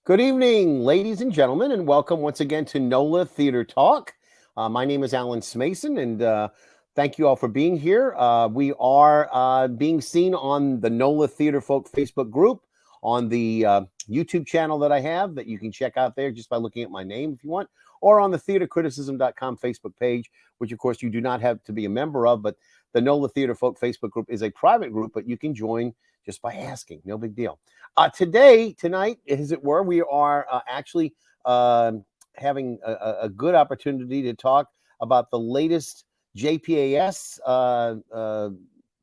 Good evening, ladies and gentlemen, and welcome once again to NOLA Theatre Talk. My name is Alan Smason, and thank you all for being here. We are being seen on the NOLA Theatre Folk Facebook group, on the YouTube channel that I have that you can check out there just by looking at my name if you want, or on the theatrecriticism.com Facebook page, which of course you do not have to be a member of, but the NOLA Theatre Folk Facebook group is a private group, but you can join just by asking. No big deal. Tonight, as it were, we are actually having a good opportunity to talk about the latest JPAS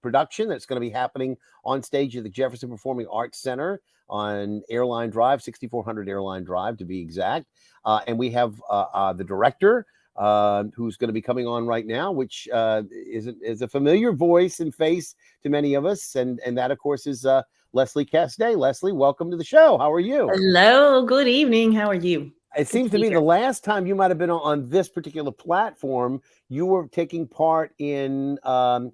production that's going to be happening on stage at the Jefferson Performing Arts Center on Airline Drive, 6400 Airline Drive to be exact. And we have the director, who's going to be coming on right now, which is a familiar voice and face to many of us. And that, of course, is Leslie Castay. Leslie, welcome to the show. How are you? Hello. Good evening. How are you? It seems to me the last time you might have been on this particular platform, you were taking part in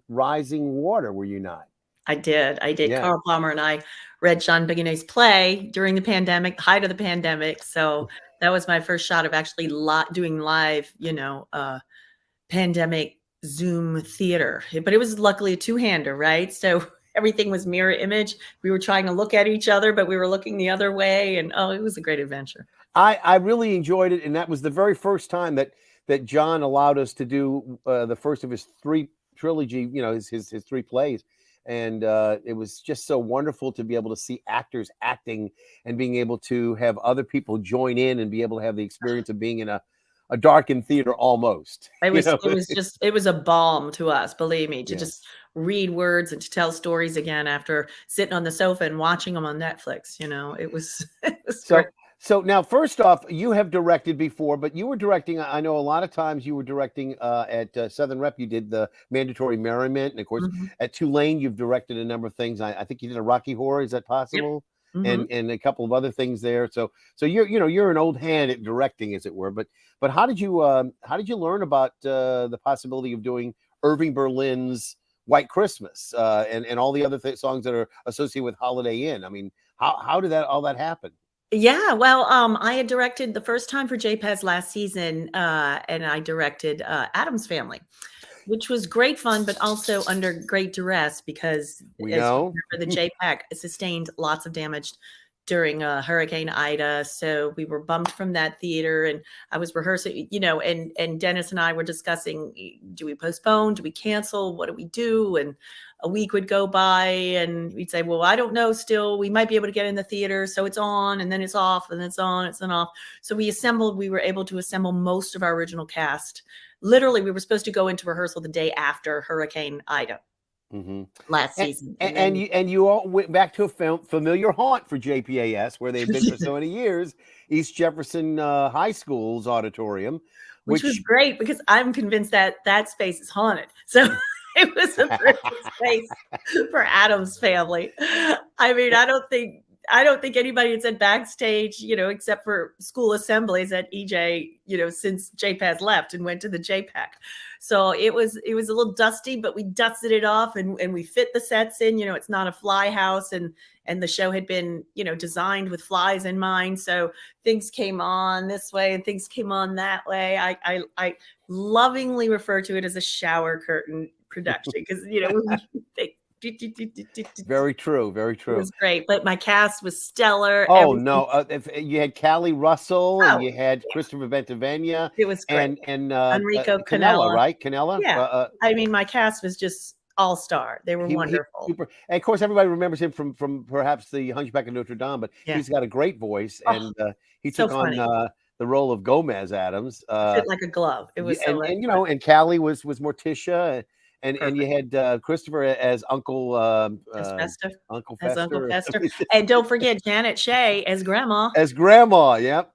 Rising Water, were you not? I did. Yeah. Carl Palmer and I read Sean Bigonet's play during the pandemic, the height of the pandemic. So that was my first shot of actually doing live, pandemic Zoom theater. But it was luckily a two-hander, right? So everything was mirror image. We were trying to look at each other, but we were looking the other way. And it was a great adventure. I really enjoyed it. And that was the very first time that John allowed us to do the first of his trilogy, his three plays. And it was just so wonderful to be able to see actors acting and being able to have other people join in and be able to have the experience of being in a darkened theater almost. It was a balm to us, believe me, to just read words and to tell stories again after sitting on the sofa and watching them on Netflix. It was great. So now, first off, you have directed before, but you were directing, I know a lot of times you were directing at Southern Rep. You did the Mandatory Merriment. And of course, at Tulane, you've directed a number of things. I think you did a Rocky Horror. Is that possible? Yep. And a couple of other things there. So you're an old hand at directing, as it were. But how did you learn about the possibility of doing Irving Berlin's White Christmas and all the other songs that are associated with Holiday Inn? I mean, how did all that happen? Yeah, well, I had directed the first time for JPAS last season, and I directed Addams Family, which was great fun, but also under great duress because the JPAC sustained lots of damage during Hurricane Ida. So we were bumped from that theater, and I was rehearsing, and Dennis and I were discussing, do we postpone? Do we cancel? What do we do? And a week would go by and we'd say, well, I don't know still. We might be able to get in the theater. So it's on and then it's off and it's on, it's then off. So we were able to assemble most of our original cast. Literally, we were supposed to go into rehearsal the day after Hurricane Ida. Last season. And you all went back to a familiar haunt for JPAS, where they've been for so many years, East Jefferson High School's auditorium. Which was great because I'm convinced that space is haunted. So it was a perfect space for Addams Family. I mean, I don't think anybody had said backstage, except for school assemblies at EJ, since JPAS left and went to the JPAC. So it was a little dusty, but we dusted it off and we fit the sets in. It's not a fly house, and the show had been, designed with flies in mind. So things came on this way and things came on that way. I lovingly refer to it as a shower curtain production because very true. It was great, but my cast was stellar. Oh no! You had Callie Russell and you had Christopher Bentavenia. It was great. And Enrico Canella, right? Canella. Yeah. I mean, my cast was just all-star. They were wonderful. Super. And of course, everybody remembers him from perhaps the Hunchback of Notre Dame, but he's got a great voice, and he took on the role of Gomez Adams. Fit like a glove. It was and Callie was Morticia. And you had Christopher as Uncle Fester. Uncle Fester. And don't forget Janet Shea as Grandma. Yep.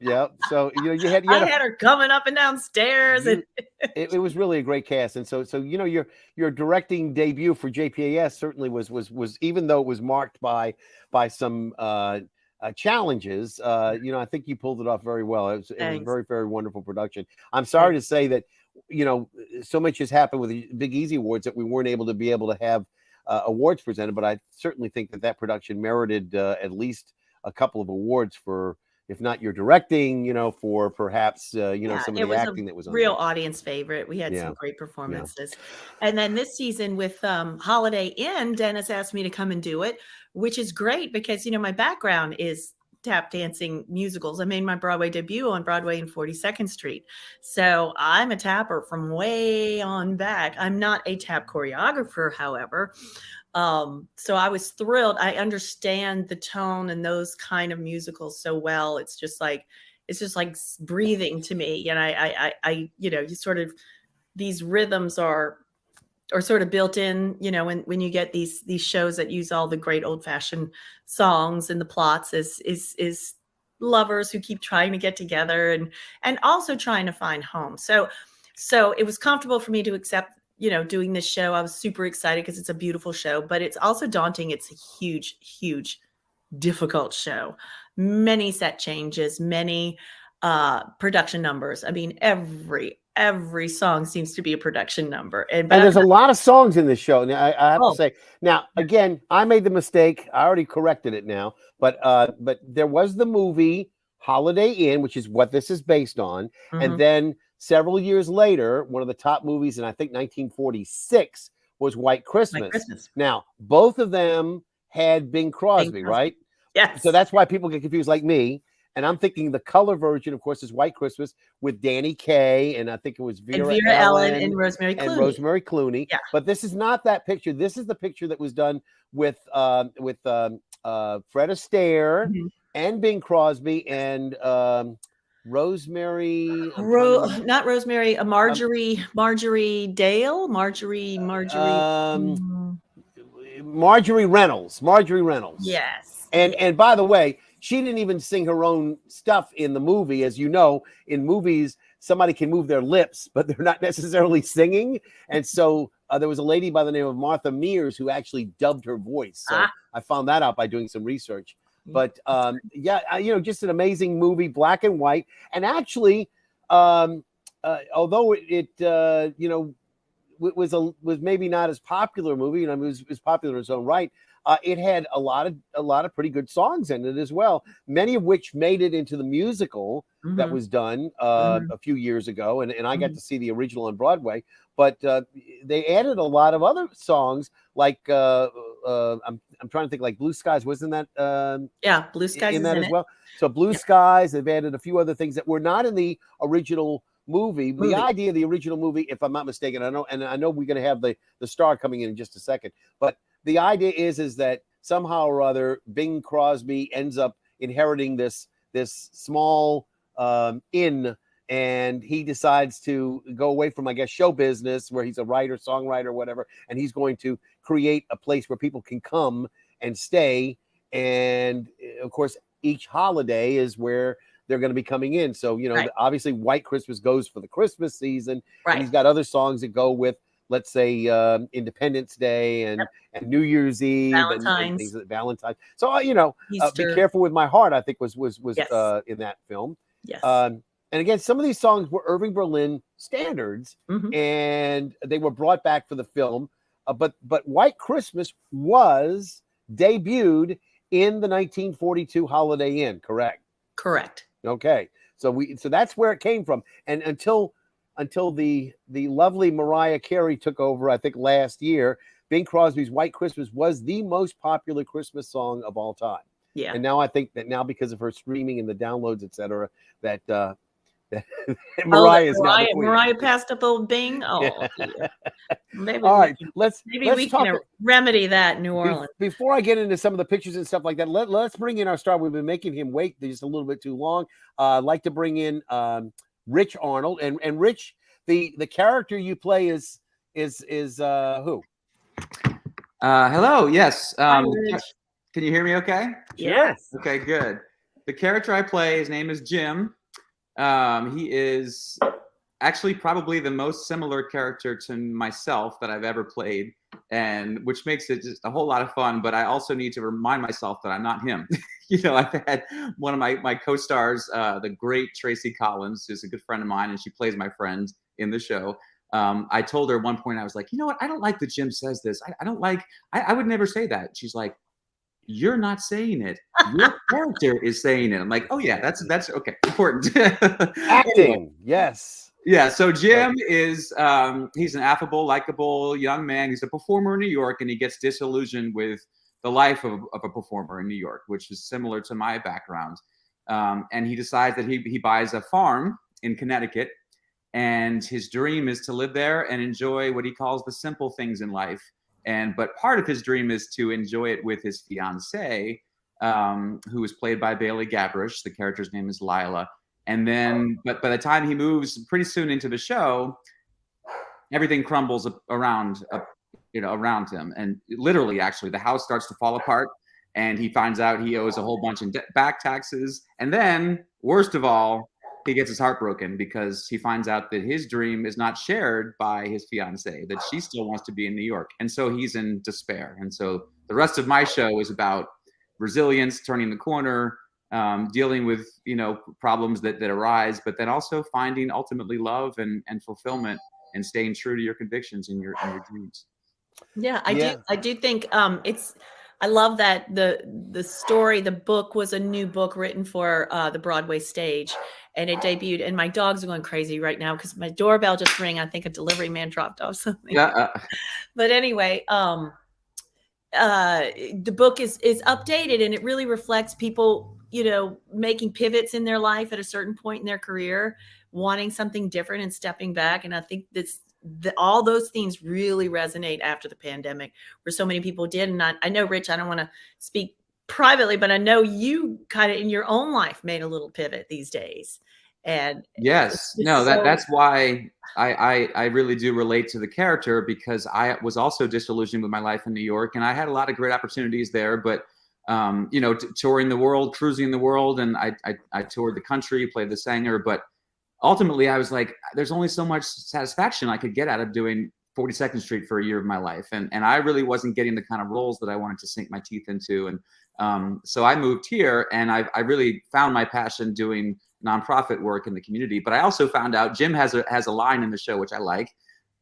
So you had I had her coming up and down stairs, and it was really a great cast. And so your directing debut for JPAS certainly was even though it was marked by some challenges. I think you pulled it off very well. It was a very, very wonderful production. I'm sorry to say that so much has happened with the Big Easy Awards that we weren't able to have awards presented, but I certainly think that production merited at least a couple of awards for if not your directing, for perhaps, some of it the was a acting that was on real there. audience favorite. We had Yeah. some great performances. And then this season with Holiday Inn, Dennis asked me to come and do it, which is great because, my background is tap dancing musicals. I made my Broadway debut on Broadway and 42nd Street. So I'm a tapper from way on back. I'm not a tap choreographer, however. So I was thrilled. I understand the tone and those kind of musicals so well. It's just like breathing to me. And I you sort of, these rhythms are sort of built in, when you get these shows that use all the great old fashioned songs, and the plots is lovers who keep trying to get together and also trying to find home. So it was comfortable for me to accept, doing this show. I was super excited because it's a beautiful show, but it's also daunting. It's a huge, huge, difficult show. Many set changes, many production numbers. I mean, every song seems to be a production number. And there's a lot of songs in this show. Now, I have to say, now, Yeah. again, I made the mistake. I already corrected it now, but there was the movie Holiday Inn, which is what this is based on. And then several years later, one of the top movies in, I think, 1946 was White Christmas. Now, both of them had Bing Crosby, right? Yes. So that's why people get confused, like me. And I'm thinking the color version, of course, is White Christmas with Danny Kaye, and I think it was Vera Ellen and Rosemary Clooney. Yeah. But this is not that picture. This is the picture that was done with Fred Astaire and Bing Crosby and Rosemary. Not Rosemary. Marjorie Dale. Marjorie Reynolds. Yes. And by the way, she didn't even sing her own stuff in the movie. As you know, in movies, somebody can move their lips, but they're not necessarily singing. And so there was a lady by the name of Martha Mears who actually dubbed her voice. So I found that out by doing some research. But just an amazing movie, black and white. And actually, although it was maybe not as popular a movie, it was popular in its own right. It had a lot of pretty good songs in it as well, many of which made it into the musical that was done a few years ago, and I got to see the original on Broadway. But they added a lot of other songs, like I'm trying to think, like Blue Skies, wasn't that? Blue Skies in that as well. So Blue Skies, they've added a few other things that were not in the original movie. The idea of the original movie, if I'm not mistaken, I know we're going to have the star coming in just a second, but the idea is that somehow or other Bing Crosby ends up inheriting this small inn, and he decides to go away from, I guess, show business, where he's a writer, songwriter, whatever, and he's going to create a place where people can come and stay. And of course, each holiday is where they're going to be coming in. So, obviously White Christmas goes for the Christmas season. Right. And he's got other songs that go with, let's say, Independence Day and New Year's Eve and things like Valentine's. So, Be Careful With My Heart, I think was in that film. Yes. And again, some of these songs were Irving Berlin standards, and they were brought back for the film. But White Christmas was debuted in the 1942 Holiday Inn, correct? Correct. Okay. So that's where it came from. And until the lovely Mariah Carey took over, I think last year, Bing Crosby's White Christmas was the most popular Christmas song of all time. Yeah. And now I think that because of her streaming and the downloads, et cetera, that Mariah passed up old Bing. Oh, yeah. Maybe all right. Let's remedy that in New Orleans. Before I get into some of the pictures and stuff like that, let's bring in our star. We've been making him wait just a little bit too long. I'd like to bring in Rich Arnold, and Rich, the character you play is who? Hello. Yes. Hi, Rich. Can you hear me? Okay. Yes. Okay. Good. The character I play, his name is Jim. He is actually probably the most similar character to myself that I've ever played, and which makes it just a whole lot of fun. But I also need to remind myself that I'm not him. I've had one of my co-stars, the great Tracy Collins, who's a good friend of mine, and she plays my friend in the show. I told her at one point, I was like, you know what? I don't like that Jim says this. I don't like, I would never say that. She's like, you're not saying it. Your character is saying it. I'm like, oh yeah, that's okay, important. Acting, yes. Yeah, so Jim is he's an affable, likable young man. He's a performer in New York, and he gets disillusioned with the life of a performer in New York, which is similar to my background. And he decides that he buys a farm in Connecticut, and his dream is to live there and enjoy what he calls the simple things in life. But part of his dream is to enjoy it with his fiancée, who is played by Bailey Gabrish. The character's name is Lila. And then, but by the time he moves pretty soon into the show, everything crumbles around him. And literally, actually, the house starts to fall apart, and he finds out he owes a whole bunch of back taxes. And then, worst of all, he gets his heart broken because he finds out that his dream is not shared by his fiancée, that she still wants to be in New York. And so he's in despair. And so the rest of my show is about resilience, turning the corner, dealing with, problems that arise, but then also finding ultimately love and fulfillment and staying true to your convictions and your dreams. Yeah, I do think I love that the story, the book was a new book written for the Broadway stage, and it debuted. And my dogs are going crazy right now because my doorbell just rang. I think a delivery man dropped off something. Yeah. But anyway, the book is updated, and it really reflects people, making pivots in their life at a certain point in their career, wanting something different and stepping back. And I think all those themes really resonate after the pandemic, where so many people did. And I know, Rich, I don't want to speak privately, but I know you kind of in your own life made a little pivot these days. And yes, that's why I really do relate to the character, because I was also disillusioned with my life in New York, and I had a lot of great opportunities there, but touring the world, cruising the world, and I toured the country, played the singer, but ultimately I was like, there's only so much satisfaction I could get out of doing 42nd Street for a year of my life, and I really wasn't getting the kind of roles that I wanted to sink my teeth into, and so I moved here, and I really found my passion doing nonprofit work in the community. But I also found out Jim has a line in the show which I like.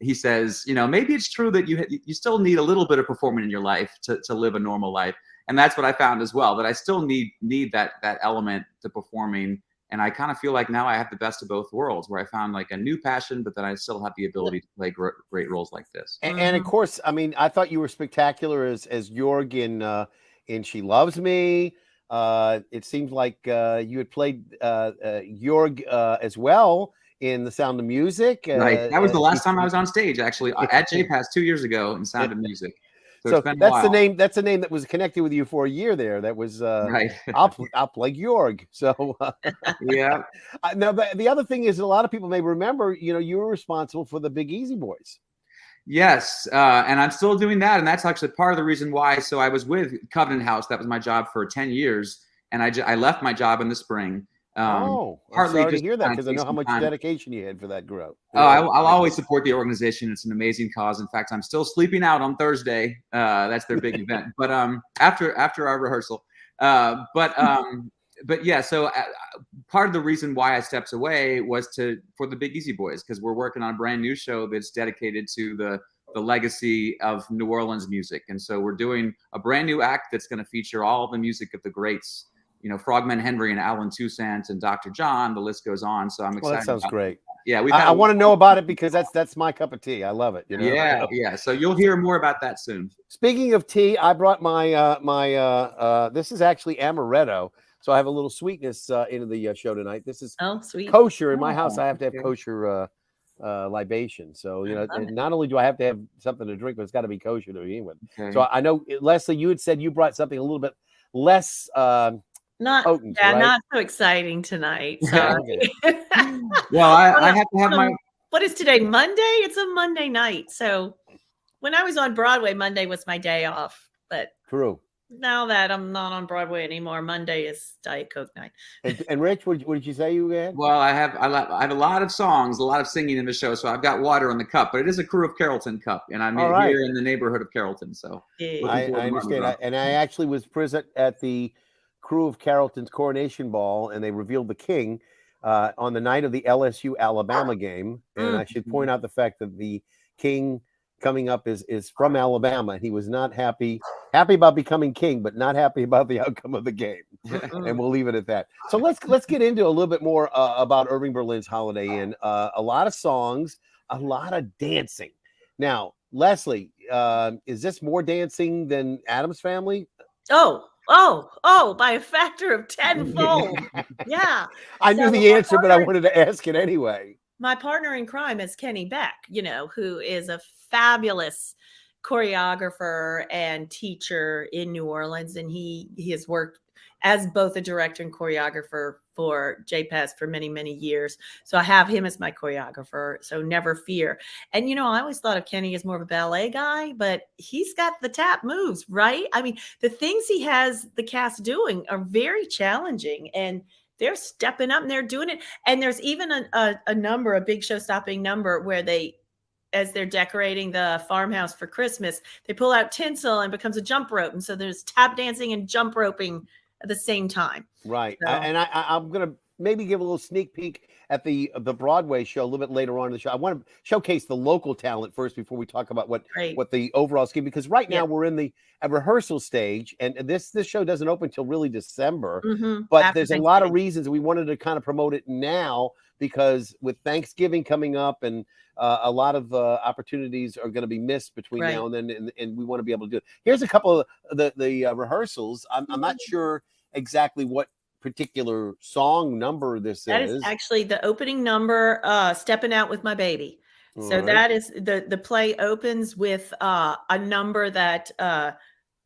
He says, maybe it's true that you still need a little bit of performing in your life to live a normal life. And that's what I found as well, that I still need that element to performing. And I kind of feel like now I have the best of both worlds, where I found like a new passion, but then I still have the ability to play great roles like this. And of course, I mean, I thought you were spectacular as Jorg in She Loves Me. It seems like you had played Jorg as well in The Sound of Music. Right. That was the last time I was on stage, actually, at JPass 2 years ago in Sound of Music. So that's the name. That's the name that was connected with you for a year there. That was right. I'll play Jorg. So yeah. Now the other thing is, a lot of people may remember, you were responsible for the Big Easy Boys. Yes, and I'm still doing that, and that's actually part of the reason why. So I was with Covenant House. That was my job for 10 years, and I left my job in the spring. I'm sorry to hear that, because I know how much dedication you had for that group. I'll always support the organization. It's an amazing cause. In fact, I'm still sleeping out on Thursday. That's their big event. But after our rehearsal. But yeah, so part of the reason why I stepped away was for the Big Easy Boys, because we're working on a brand new show that's dedicated to the legacy of New Orleans music. And so we're doing a brand new act that's going to feature all the music of the greats, Frogman Henry and Alan Toussaint and Dr. John. The list goes on. So I'm excited. Well, that sounds great. Yeah, I want to know about it, because that's my cup of tea. I love it. Yeah. So you'll hear more about that soon. Speaking of tea, I brought my this is actually amaretto. So I have a little sweetness into the show tonight. This is sweet. Kosher. In my house, I have to have kosher libation. So, not only do I have to have something to drink, but it's got to be kosher to begin with. Okay. So I know, Leslie, you had said you brought something a little bit less potent, right? Not so exciting tonight. Sorry. Well, I have to have my... What is today, Monday? It's a Monday night. So when I was on Broadway, Monday was my day off. But true. Now that I'm not on Broadway anymore, Monday is Diet Coke night. And Rich, what did you say you had? Well, I have a lot of songs, a lot of singing in the show, so I've got water in the cup. But it is a Crew of Carrollton cup, and I'm here in the neighborhood of Carrollton. So I understand. And I actually was present at the Crew of Carrollton's coronation ball, and they revealed the king on the night of the LSU Alabama game. And I should point out the fact that the king coming up is from Alabama, and he was not happy about becoming king, but not happy about the outcome of the game. And we'll leave it at that. So let's get into a little bit more about Irving Berlin's Holiday Inn. A lot of songs, a lot of dancing. Now, Leslie, is this more dancing than Addams Family? Oh, by a factor of tenfold. Yeah. I knew the answer, but I wanted to ask it anyway. My partner in crime is Kenny Beck, who is a fabulous choreographer and teacher in New Orleans. And he has worked as both a director and choreographer for JPES for many, many years. So I have him as my choreographer. So never fear. And, I always thought of Kenny as more of a ballet guy, but he's got the tap moves, right? I mean, the things he has the cast doing are very challenging, and they're stepping up and they're doing it. And there's even a big show-stopping number where as they're decorating the farmhouse for Christmas, they pull out tinsel and it becomes a jump rope. And so there's tap dancing and jump roping at the same time. Right. So, I'm going to maybe give a little sneak peek at the Broadway show a little bit later on in the show. I want to showcase the local talent first before we talk about what the overall scheme, because right now we're in the rehearsal stage, and this show doesn't open till really December. But there's a lot of reasons we wanted to kind of promote it now, because with Thanksgiving coming up and a lot of opportunities are going to be missed between now and then, and we want to be able to do it. Here's a couple of the rehearsals. I'm not sure exactly what particular song number this is. That is actually the opening number, Stepping Out with My Baby. So that is the play opens with a number that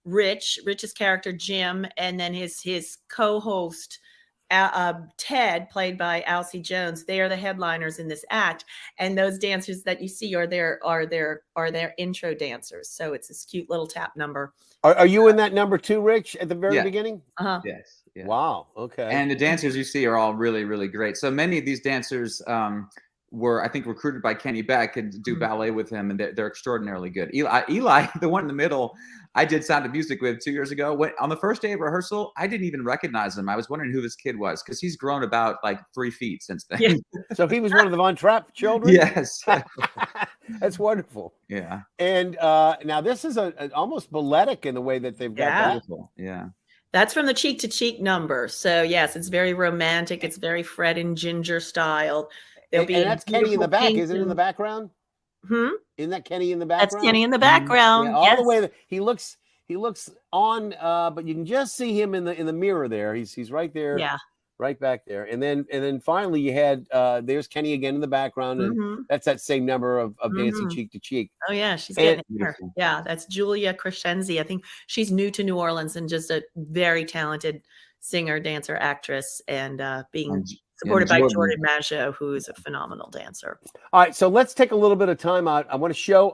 Rich's character Jim, and then his co-host Ted, played by Alcee Jones. They are the headliners in this act, and those dancers that you see are their intro dancers. So it's this cute little tap number. Are you in that number too, Rich, at the very beginning? Yes. Yeah. Wow. Okay. And the dancers you see are all really, really great. So many of these dancers were, I think, recruited by Kenny Beck and do ballet with him, and they're extraordinarily good. Eli, the one in the middle, I did Sound of Music with 2 years ago. On the first day of rehearsal, I didn't even recognize him. I was wondering who this kid was, because he's grown about like 3 feet since then. Yeah. So he was one of the Von Trapp children? Yes. That's wonderful. Yeah. And now this is almost balletic in the way that they've got that. Yeah. That's from the Cheek to Cheek number. So yes, it's very romantic. It's very Fred and Ginger style. And that's Kenny in the back. Is it in the background? Isn't that Kenny in the background? That's Kenny in the background. Yeah, all the way. He looks on, but you can just see him in the mirror there. He's right there. Yeah. Right back there. And then finally you had there's Kenny again in the background, and that's that same number of dancing cheek to cheek. Oh yeah, she's getting her. Yeah, that's Julia Crescenzi. I think she's new to New Orleans and just a very talented singer, dancer, actress, and being supported by Jordan Maggio, who is a phenomenal dancer. All right, so let's take a little bit of time out. I want to show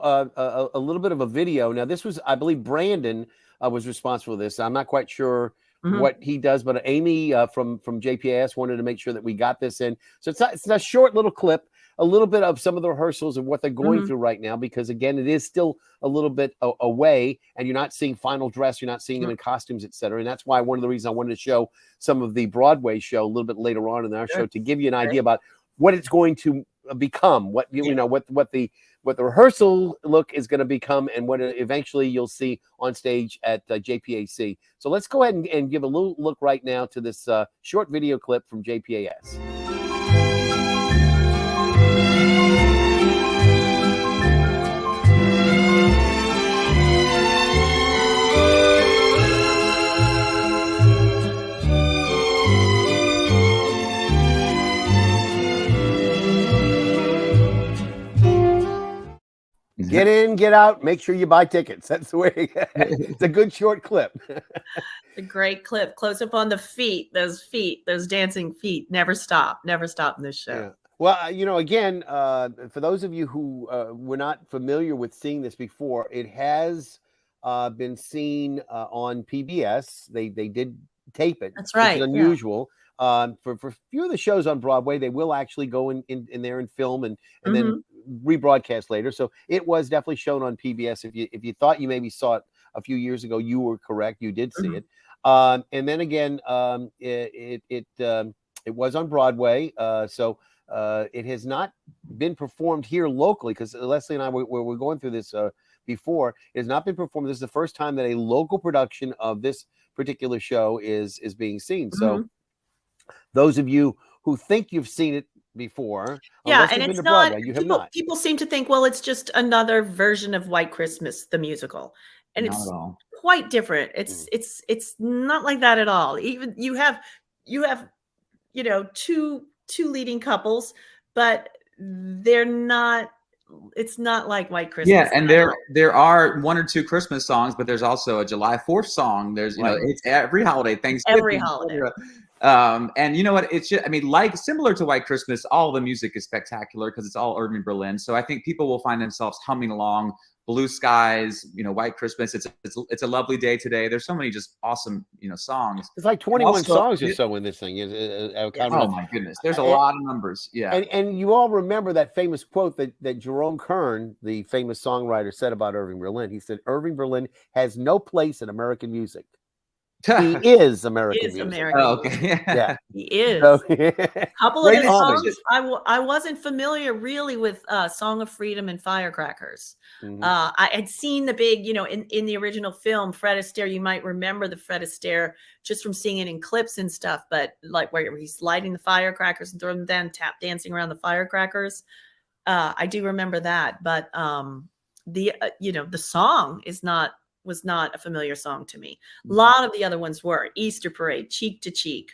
a little bit of a video. Now, this was, I believe, Brandon was responsible for this. I'm not quite sure what he does, but Amy from JPAS wanted to make sure that we got this in. So it's a short little clip, a little bit of some of the rehearsals of what they're going through right now, because again, it is still a little bit away, and you're not seeing final dress, you're not seeing them in costumes, etc. And that's why one of the reasons I wanted to show some of the Broadway show a little bit later on in our show, to give you an idea about what it's going to become, what what the rehearsal look is going to become, and what eventually you'll see on stage at JPAC. So let's go ahead and give a little look right now to this short video clip from JPAS. Get in, get out, make sure you buy tickets. That's the way. It's a good short clip. A great clip. Close up on the feet, those dancing feet. Never stop in this show. Yeah. Well, again, for those of you who were not familiar with seeing this before, it has been seen on PBS. They did tape it. That's right. Which is unusual. Yeah. For a few of the shows on Broadway, they will actually go in there and film and then rebroadcast later. So it was definitely shown on PBS. If you thought you maybe saw it a few years ago, you were correct. You did see it. And then again, it was on Broadway. So it has not been performed here locally, because Leslie and I were going through this before. It has not been performed. This is the first time that a local production of this particular show is being seen. So those of you who think you've seen it before, yeah, and it's not. Broadway, you have not. People seem to think, well, it's just another version of White Christmas, the musical, and it's quite different. It's not like that at all. Even you have two leading couples, but they're not. It's not like White Christmas. Yeah, and there are one or two Christmas songs, but there's also a July 4th song. There's it's every holiday, Thanksgiving, every holiday. And you know what? It's just, I mean, like similar to White Christmas, all the music is spectacular because it's all Irving Berlin. So I think people will find themselves humming along. Blue skies, White Christmas. It's a lovely day today. There's so many just awesome, songs. It's like 21 songs or so in this thing. Oh my goodness, there's a lot of numbers. Yeah, and you all remember that famous quote that Jerome Kern, the famous songwriter, said about Irving Berlin. He said, "Irving Berlin has no place in American music. He is American music." American. Oh, okay. Yeah, he is. So, couple of his songs. I wasn't familiar really with "Song of Freedom" and "Firecrackers." I had seen the big, in the original film, Fred Astaire. You might remember the Fred Astaire just from seeing it in clips and stuff. But like where he's lighting the firecrackers and throwing them down, tap dancing around the firecrackers. I do remember that. But the song was not a familiar song to me. A lot of the other ones were Easter Parade, Cheek to Cheek,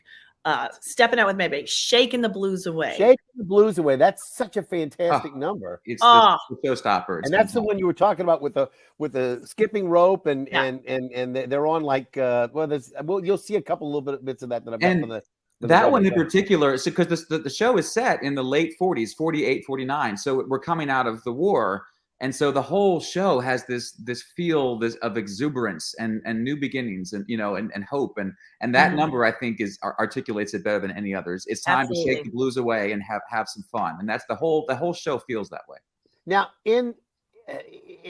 Stepping Out with Maybe, Shaking the Blues Away. Shaking the Blues Away. That's such a fantastic number. It's the showstopper. And that's the one you were talking about with the skipping rope and they're on like you'll see a couple little bits of that I've got from the that one in particular, because the show is set in the late 40s, 48, 49. So we're coming out of the war. And so the whole show has this feel of exuberance and new beginnings and and hope and that number I think articulates it better than any others. It's time to shake the blues away and have some fun, and that's the whole show feels that way. Now in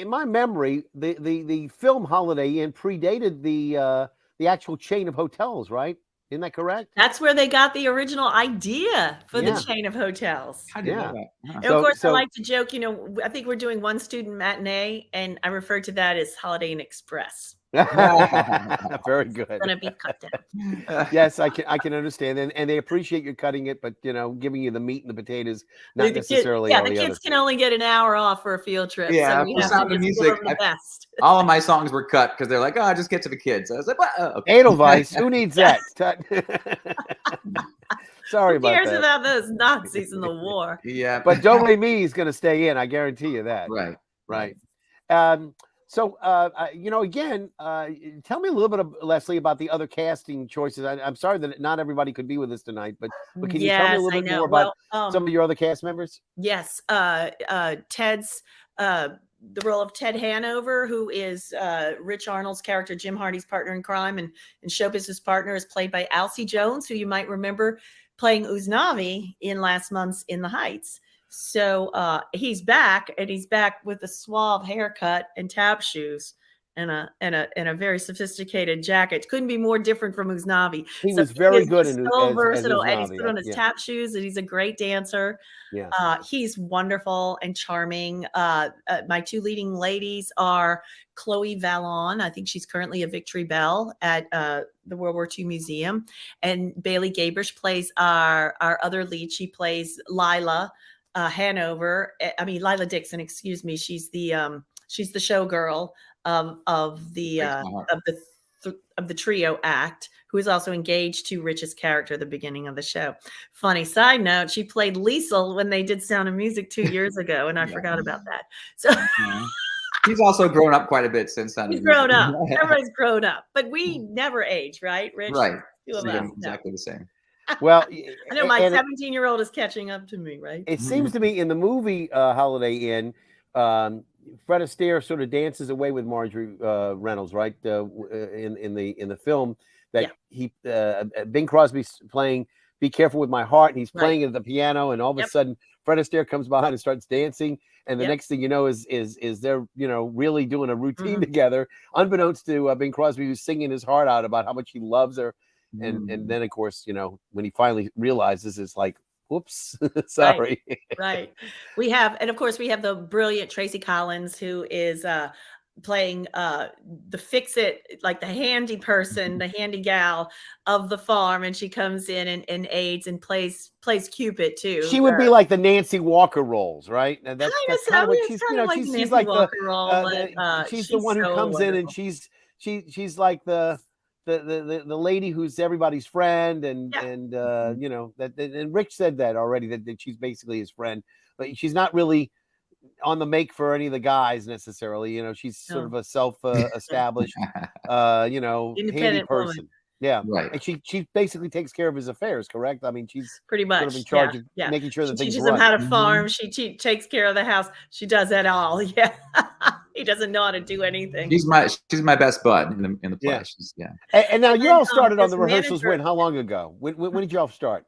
my memory, the film Holiday Inn predated the actual chain of hotels, right? Isn't that correct? That's where they got the original idea for the chain of hotels. I didn't know that. And of course, I like to joke, I think we're doing one student matinee, and I refer to that as Holiday Inn Express. Very good. It's going to be cut down. Yes, I can understand, and they appreciate you cutting it, but giving you the meat and the potatoes, not necessarily. The kids can only get an hour off for a field trip. Yeah, so we have to music. All of my songs were cut because they're like, "Oh, just get to the kids." I was like, "What?" Oh, okay. Edelweiss, who needs that? Sorry about that. Who cares about those Nazis in the war? Yeah, but Don't Let Me is going to stay in. I guarantee you that. Right. So, again, tell me a little bit, Leslie, about the other casting choices. I'm sorry that not everybody could be with us tonight, but can you tell me a little bit more about some of your other cast members? Yes. Ted's the role of Ted Hanover, who is Rich Arnold's character, Jim Hardy's partner in crime and show business partner, is played by Alcee Jones, who you might remember playing Uznavi in last month's In the Heights. So he's back, and he's back with a suave haircut and tap shoes and a very sophisticated jacket. Couldn't be more different from Uznavi. He was very good in so versatile, and he's put on his tap shoes, and he's a great dancer. Yeah, he's wonderful and charming. My two leading ladies are Chloe Vallon. I think she's currently a Victory Bell at the World War II Museum, and Bailey Gabrish plays our other lead. She plays Lila Hanover. Lila Dixon. Excuse me. She's the showgirl of the trio act, who is also engaged to Rich's character at the beginning of the show. Funny side note, she played Liesel when they did Sound of Music 2 years ago, and I forgot about that. So he's also grown up quite a bit since then. He's grown up. Everybody's grown up, but we never age, right, Rich? Right. Two of us. Exactly the same. Well, I know my 17-year-old is catching up to me, right? It seems to me in the movie Holiday Inn, Fred Astaire sort of dances away with Marjorie Reynolds, right? In the film that Bing Crosby's playing "Be Careful with My Heart," and he's playing at the piano, and all of a sudden Fred Astaire comes behind and starts dancing, and the next thing you know is they're really doing a routine together, unbeknownst to Bing Crosby, who's singing his heart out about how much he loves her. And then, of course, when he finally realizes, it's like, Whoops, sorry. Right. We have, and of course, we have the brilliant Tracy Collins, who is playing the fix-it, like the handy person, the handy gal of the farm, and she comes in and aids and plays Cupid too. She would be like the Nancy Walker roles, right? And that's kind of what she's, kind of like she's Nancy like Walker role, she's the one who so comes in, and wonderful. she's like the lady who's everybody's friend, and you know, that, and Rich said that already, that she's basically his friend, but she's not really on the make for any of the guys necessarily. You know, she's sort of a self-established, you know, handy Independent person. woman. Yeah, Right. and she basically takes care of his affairs, correct? I mean, she's Pretty sort of much, in charge of yeah. making sure that She things teaches him run. how to farm. She takes care of the house. She does it all. Yeah, he doesn't know how to do anything. She's my best bud in the play. Yeah. Yeah. And now And you then, all started on his the rehearsals manager- when? How long ago? When did you all start?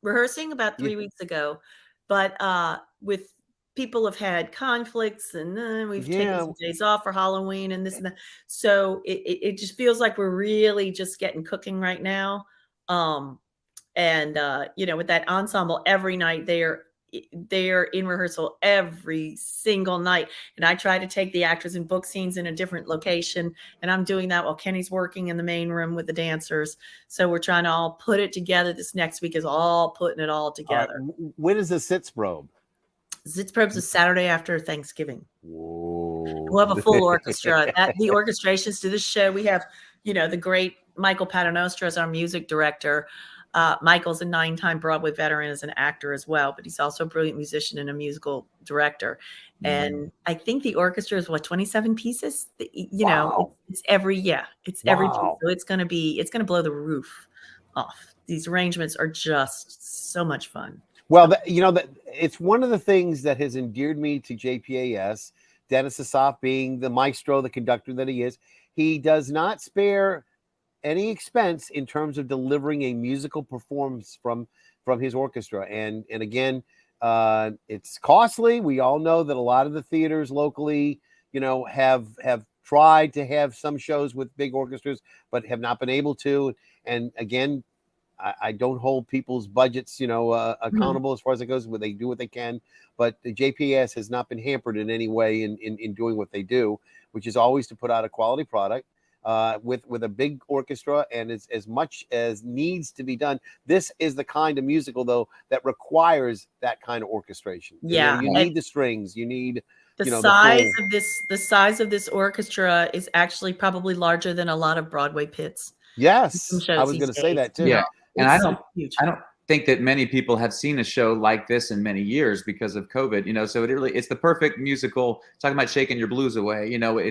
Rehearsing about 3 weeks ago, but with people have had conflicts, and we've taken some days off for Halloween and this and that. So it just feels like we're really just getting cooking right now. And you know, with that ensemble, every night they're in rehearsal every single night, and I try to take the actors and book scenes in a different location, and I'm doing that while Kenny's working in the main room with the dancers. So we're trying to all put it together. This next week is all putting it all together. When is the Sitzprobe? Sitzprobe's is Saturday after Thanksgiving. Whoa. We'll have a full orchestra. The orchestrations to this show, we have, you know, the great Michael Paternostra as our music director. Michael's a 9-time Broadway veteran as an actor as well, but he's also a brilliant musician and a musical director. And I think the orchestra is 27 pieces. You know, it's every piece. So it's going to blow the roof off. These arrangements are just so much fun. Well, you know, that it's one of the things that has endeared me to JPAS. Dennis Asaf being the maestro, the conductor that he is, he does not spare any expense in terms of delivering a musical performance from his orchestra. And again, it's costly. We all know that a lot of the theaters locally, you know, have tried to have some shows with big orchestras, but have not been able to. And again, I don't hold people's budgets, you know, accountable as far as it goes, where they do what they can. But the JPS has not been hampered in any way in doing what they do, which is always to put out a quality product with a big orchestra, and as much as needs to be done. This is the kind of musical, though, that requires that kind of orchestration. Yeah, you need the strings. You need the you know, size of this. The size of this orchestra is actually probably larger than a lot of Broadway pits. Yes, I was going to say that too. Yeah. And I don't think that many people have seen a show like this in many years because of COVID, you know, so it's the perfect musical. Talking about shaking your blues away, you know,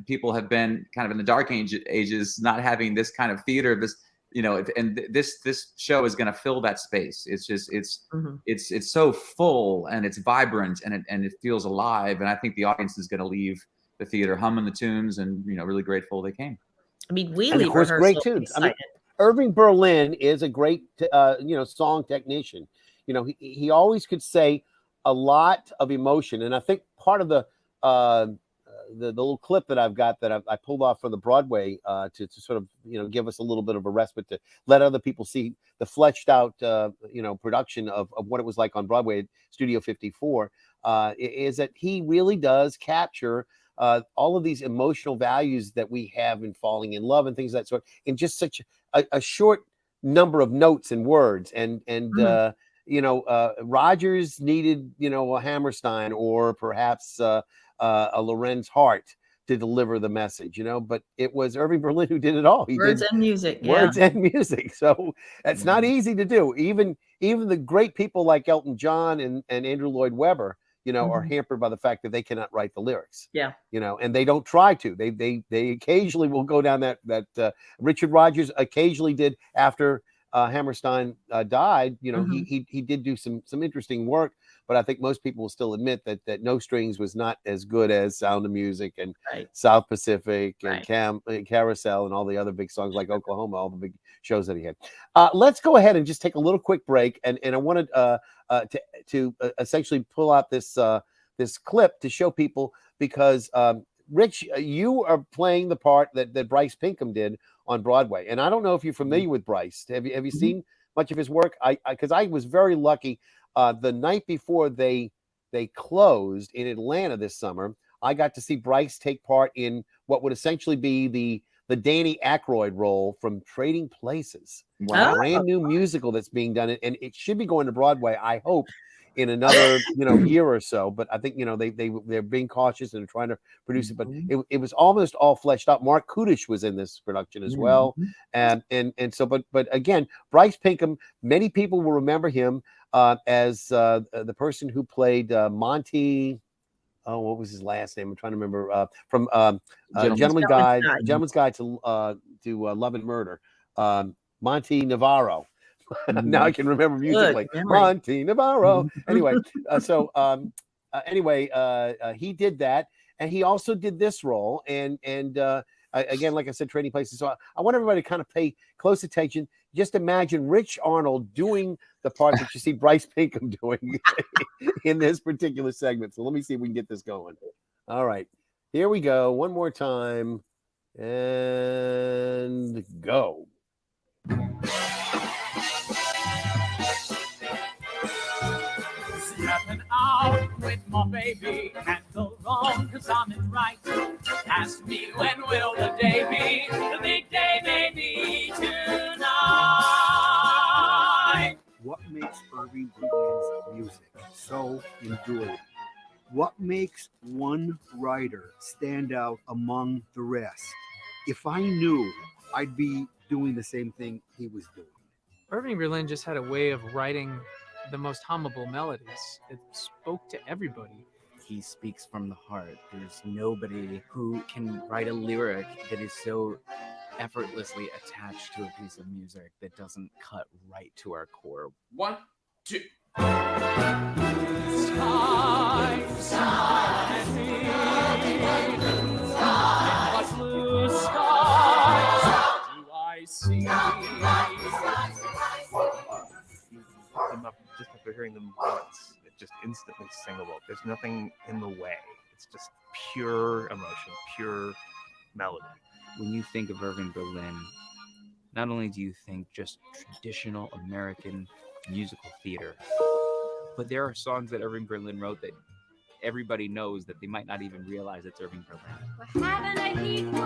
people have been kind of in the dark ages, not having this kind of theater, this, you know, and this show is going to fill that space. It's just, it's so full and it's vibrant and it feels alive. And I think the audience is going to leave the theater humming the tunes and, you know, really grateful they came. I mean, we leave rehearsal great tunes. I mean, Irving Berlin is a great, you know, song technician. You know, he always could say a lot of emotion, and I think part of the little clip that I've got that I pulled off from the Broadway to sort of, you know, give us a little bit of a respite to let other people see the fleshed out, you know, production of what it was like on Broadway at Studio 54, is that he really does capture all of these emotional values that we have in falling in love and things of that sort in just such a short number of notes and words. And you know, Rogers needed, you know, a Hammerstein or perhaps a Lorenz Hart to deliver the message, you know, but it was Irving Berlin who did it all. He words did and music. Words and music. So that's not easy to do. Even the great people like Elton John and Andrew Lloyd Webber, you know, are hampered by the fact that they cannot write the lyrics. Yeah. You know, and they don't try to. They occasionally will go down that Richard Rogers occasionally did after Hammerstein died. You know, he did do some interesting work, but I think most people will still admit that No Strings was not as good as Sound of Music and South Pacific and Carousel and all the other big songs like Oklahoma, all the big shows that he had. Let's go ahead and just take a little quick break, and I wanted to essentially pull out this clip to show people, because Rich, you are playing the part that Bryce Pinkham did on Broadway, and I don't know if you're familiar with Bryce. Have you seen much of his work. Because I was very lucky. The night before they closed in Atlanta this summer, I got to see Bryce take part in what would essentially be the Danny Aykroyd role from Trading Places. Wow. A brand new musical that's being done, and it should be going to Broadway, I hope, in another year or so. But I think they're being cautious and trying to produce it. But it was almost all fleshed out. Mark Kudish was in this production as well, and so but again, Bryce Pinkham. Many people will remember him as the person who played Monty. Oh, what was his last name? I'm trying to remember. From Gentleman's Guide to Love and Murder. Monty Navarro. Now I can remember musically. Monty Navarro. Anyway, he did that, and he also did this role. And again, like I said, Trading Places. So I want everybody to kind of pay close attention. Just imagine Rich Arnold doing the part that you see Bryce Pinkham doing in this particular segment. So let me see if we can get this going. All right, here we go. One more time, and go. Stepping out with my baby, can't go wrong 'cause I'm in right. Ask me when will the day be? The big day may be tonight. What makes Irving Berlin's music so enduring? What makes one writer stand out among the rest? If I knew, I'd be doing the same thing he was doing. Irving Berlin just had a way of writing the most hummable melodies. It spoke to everybody. He speaks from the heart. There's nobody who can write a lyric that is so effortlessly attached to a piece of music that doesn't cut right to our core. 1, 2. Just after hearing them once, it's just instantly singable. There's nothing in the way. It's just pure emotion, pure melody. When you think of Irving Berlin, not only do you think just traditional American musical theater, but there are songs that Irving Berlin wrote that everybody knows that they might not even realize it's Irving Berlin. We're having a heat wave,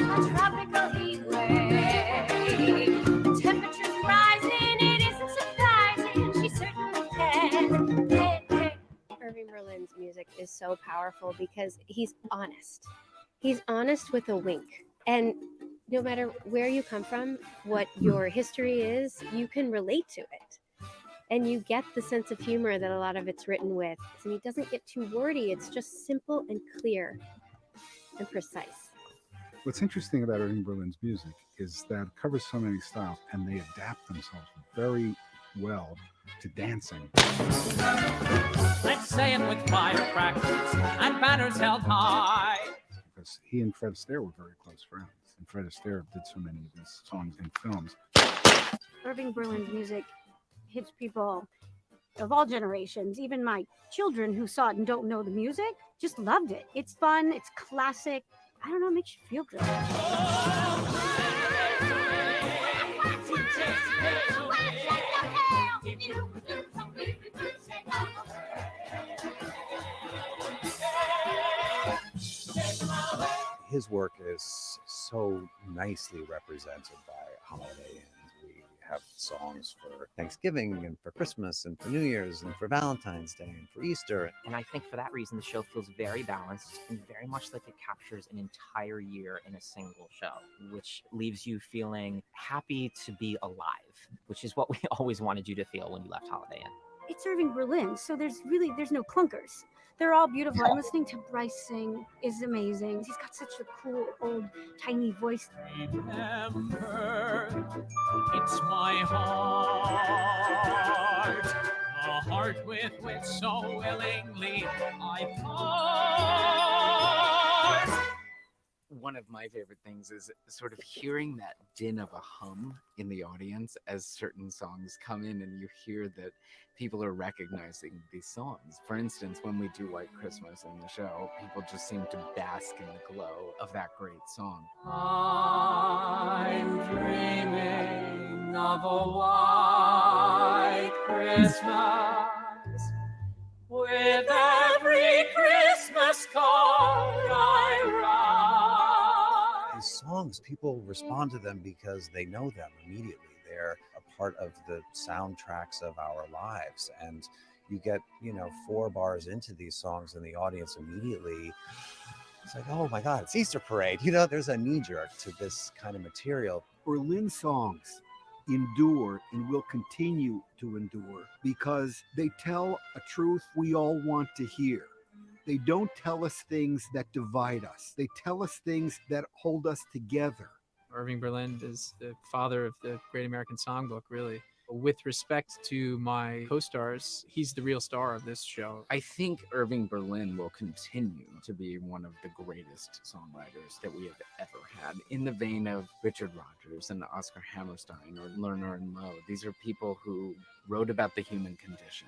a tropical heat wave. Temperatures rising, it isn't surprising, she certainly can. Hey. Irving Berlin's music is so powerful because he's honest. He's honest with a wink. And no matter where you come from, what your history is, you can relate to it. And you get the sense of humor that a lot of it's written with. And he doesn't get too wordy. It's just simple and clear and precise. What's interesting about Irving Berlin's music is that it covers so many styles and they adapt themselves very well to dancing. Let's say it with firecrackers and banners held high. Because he and Fred Astaire were very close friends. And Fred Astaire did so many of his songs in films. Irving Berlin's music hits people of all generations. Even my children who saw it and don't know the music just loved it. It's fun. It's classic. I don't know, it makes you feel good. His work is so nicely represented by holiday inns. We have songs for Thanksgiving and for Christmas and for New Year's and for Valentine's Day and for Easter. And I think for that reason, the show feels very balanced and very much like it captures an entire year in a single show, which leaves you feeling happy to be alive, which is what we always wanted you to feel when you left Holiday Inn. It's Irving Berlin, so there's no clunkers. They're all beautiful. And listening to Bryce sing is amazing. He's got such a cool, old, tiny voice. Remember, it's my heart, the heart with which so willingly I part. One of my favorite things is sort of hearing that din of a hum in the audience as certain songs come in and you hear that people are recognizing these songs. For instance, when we do White Christmas in the show, people just seem to bask in the glow of that great song. I'm dreaming of a white Christmas. With every Christmas card I write. These songs, people respond to them because they know them immediately. They're a part of the soundtracks of our lives. And you get, 4 bars into these songs and the audience immediately, it's like, oh my God, it's Easter Parade. There's a knee jerk to this kind of material. Berlin songs endure and will continue to endure because they tell a truth we all want to hear. They don't tell us things that divide us. They tell us things that hold us together. Irving Berlin is the father of the Great American Songbook, really. With respect to my co-stars, he's the real star of this show. I think Irving Berlin will continue to be one of the greatest songwriters that we have ever had, in the vein of Richard Rodgers and Oscar Hammerstein or Lerner and Lowe. These are people who wrote about the human condition.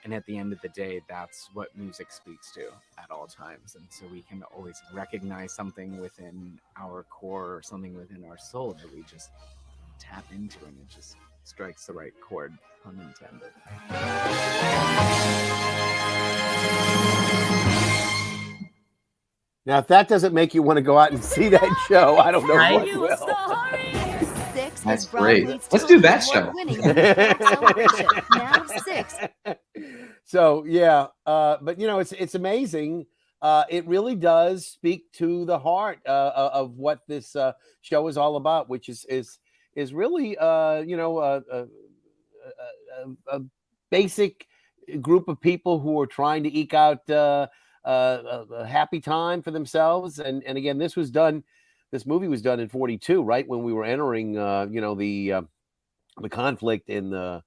And at the end of the day, that's what music speaks to at all times. And so we can always recognize something within our core or something within our soul that we just tap into, and it just strikes the right chord, pun intended. Now, if that doesn't make you want to go out and see that show, I don't know what will. That's great. Let's do that show. Now 6. So yeah, but it's amazing. It really does speak to the heart of what this show is all about, which is really a basic group of people who are trying to eke out a happy time for themselves. And again, this movie was done in 42, right when we were entering the conflict in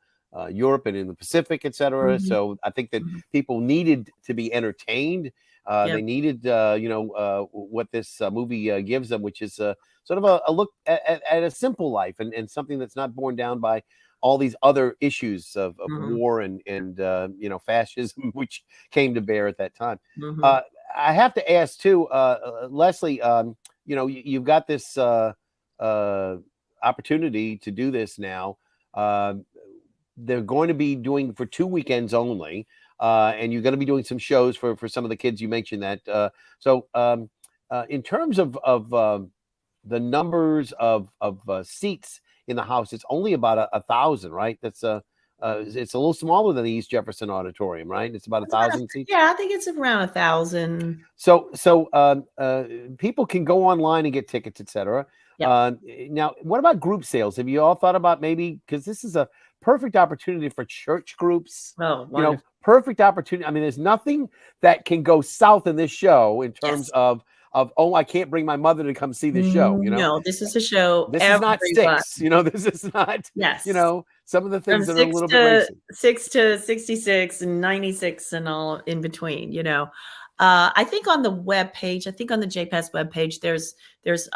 Europe and in the Pacific, etc. Mhm. So I think that people needed to be entertained. They needed what this movie gives them, which is sort of a look at a simple life and something that's not borne down by all these other issues of war and fascism, which came to bear at that time. I have to ask too, Leslie, you've got this opportunity to do this now. They're going to be doing for 2 weekends only, and you're going to be doing some shows for some of the kids. You mentioned that. So in terms of the numbers of seats in the house, it's only about 1,000, right? That's it's a little smaller than the East Jefferson Auditorium, right? It's about 1,000 seats. Yeah, I think it's around 1,000. So people can go online and get tickets, etc. Now, what about group sales? Have you all thought about maybe, because this is a perfect opportunity for church groups? Oh, wonderful. Perfect opportunity. I mean, there's nothing that can go south in this show in terms of I can't bring my mother to come see this show. No, this is a show. This is not Six. This is not. Some of the things that are a little bit racing. 6 to 66 and 96 and all in between. I think on the webpage, on the JPAS webpage, there's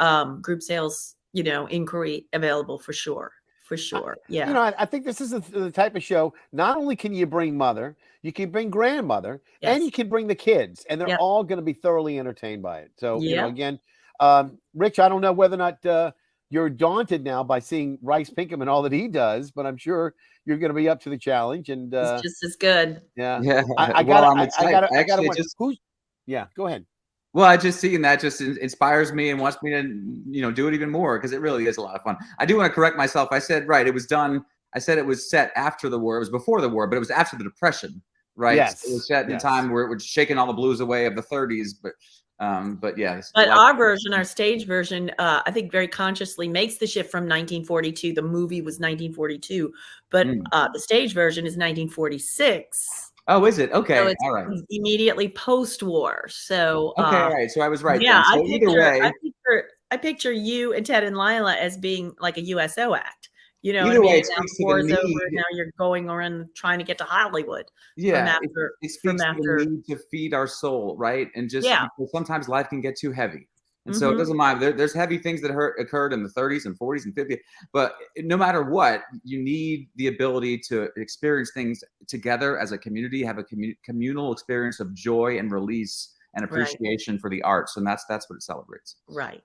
group sales, inquiry available for sure. For sure. Yeah. I think this is the type of show. Not only can you bring mother, you can bring grandmother, and you can bring the kids, and they're all going to be thoroughly entertained by it. So, again, Rich, I don't know whether or not you're daunted now by seeing Rice Pinkham and all that he does, but I'm sure you're going to be up to the challenge. And it's just as good. Yeah. Yeah. I got to. Yeah. Go ahead. Well, I just seeing that just inspires me and wants me to, do it even more, because it really is a lot of fun. I do want to correct myself. I said, it was done. I said it was set after the war. It was before the war, but it was after the Depression, right? Yes. It was set in a time where it was shaking all the blues away of the 30s. But yeah. But our version, our stage version, I think very consciously makes the shift from 1942. The movie was 1942, but the stage version is 1946. Oh, is it? Okay. So it's all right. Immediately post-war. So okay, all right. So I was right. Yeah, then. So either way, I picture you and Ted and Lila as being like a USO act. Either way, it now speaks to war's the over, need. now you're going around trying to get to Hollywood. Yeah, from it speaks to the need to feed our soul, right? And just because sometimes life can get too heavy. And so it doesn't matter. There's heavy things that occurred in the 30s and 40s and 50s. But no matter what, you need the ability to experience things together as a community, have a communal experience of joy and release and appreciation for the arts. And that's what it celebrates. Right.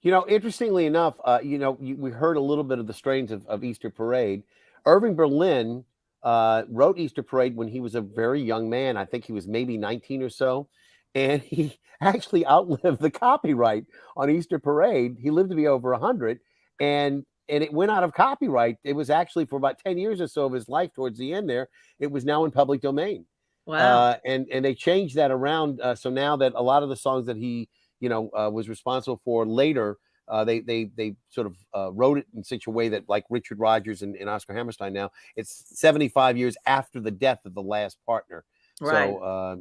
Interestingly enough, we heard a little bit of the strains of Easter Parade. Irving Berlin wrote Easter Parade when he was a very young man. I think he was maybe 19 or so. And he actually outlived the copyright on Easter Parade. He lived to be over 100. And it went out of copyright. It was actually for about 10 years or so of his life towards the end there. It was now in public domain. Wow. And they changed that around. So now that a lot of the songs that he was responsible for later, they sort of wrote it in such a way that, like Richard Rodgers and Oscar Hammerstein, now it's 75 years after the death of the last partner. Right.